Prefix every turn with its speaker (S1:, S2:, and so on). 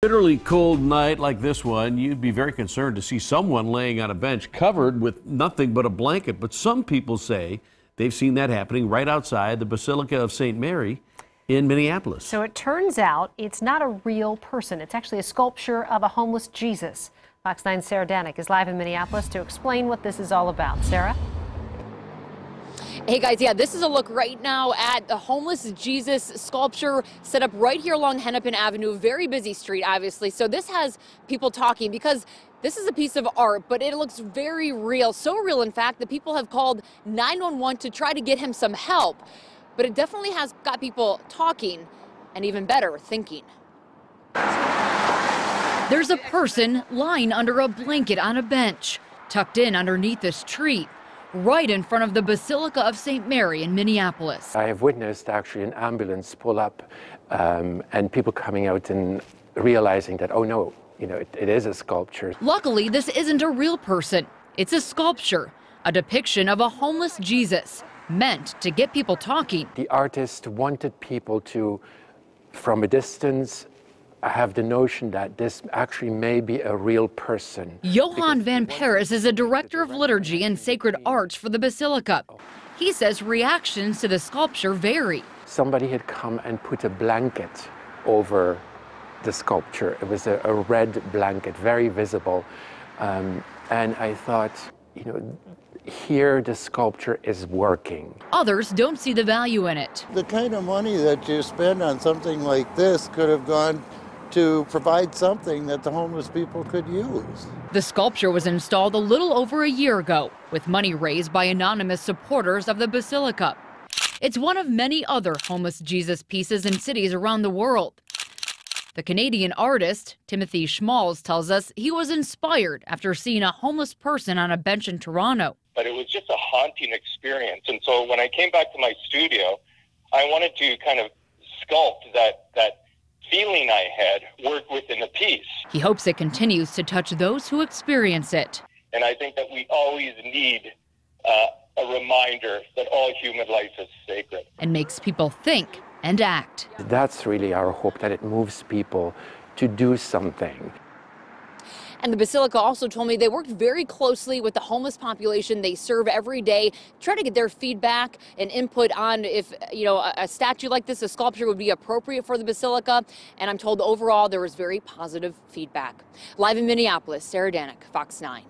S1: Bitterly cold night like this one, you'd be very concerned to see someone laying on a bench covered with nothing but a blanket. But some people say they've seen that happening right outside the Basilica of St. Mary in Minneapolis.
S2: So it turns out it's not a real person. It's actually a sculpture of a homeless Jesus. Fox 9's Sarah Danik is live in Minneapolis to explain what this is all about. Sarah?
S3: Hey guys, yeah, this is a look right now at the homeless Jesus sculpture set up right here along Hennepin Avenue, very busy street, obviously. So this has people talking because this is a piece of art, but it looks very real. So real, in fact, that people have called 911 to try to get him some help. But it definitely has got people talking and, even better, thinking. There's a person lying under a blanket on a bench, tucked in underneath this tree, right in front of the Basilica of St. Mary in Minneapolis.
S4: I have witnessed actually an ambulance pull up and people coming out and realizing that, oh no, it is a sculpture.
S3: Luckily, this isn't a real person. It's a sculpture, a depiction of a homeless Jesus, meant to get people talking.
S4: The artist wanted people to, from a distance, have the notion that this actually may be a real person.
S3: Johan van Paris is a director of liturgy and sacred arts for the Basilica. He says reactions to the sculpture vary.
S4: Somebody had come and put a blanket over the sculpture. It was a red blanket, very visible. And I thought, here the sculpture is working.
S3: Others don't see the value in it.
S5: The kind of money that you spend on something like this could have gone to provide something that the homeless people could use.
S3: The sculpture was installed a little over a year ago, with money raised by anonymous supporters of the Basilica. It's one of many other homeless Jesus pieces in cities around the world. The Canadian artist, Timothy Schmalz, tells us he was inspired after seeing a homeless person on a bench in Toronto.
S6: But it was just a haunting experience. And so when I came back to my studio, I wanted to kind of sculpt that feeling I had worked within a piece.
S3: He hopes it continues to touch those who experience it.
S6: And I think that we always need a reminder that all human life is sacred.
S3: And makes people think and act.
S4: That's really our hope, that it moves people to do something.
S3: And the Basilica also told me they worked very closely with the homeless population they serve every day, try to get their feedback and input on if, a statue like this, a sculpture, would be appropriate for the Basilica. And I'm told overall there was very positive feedback. Live in Minneapolis, Sarah Danik, Fox 9.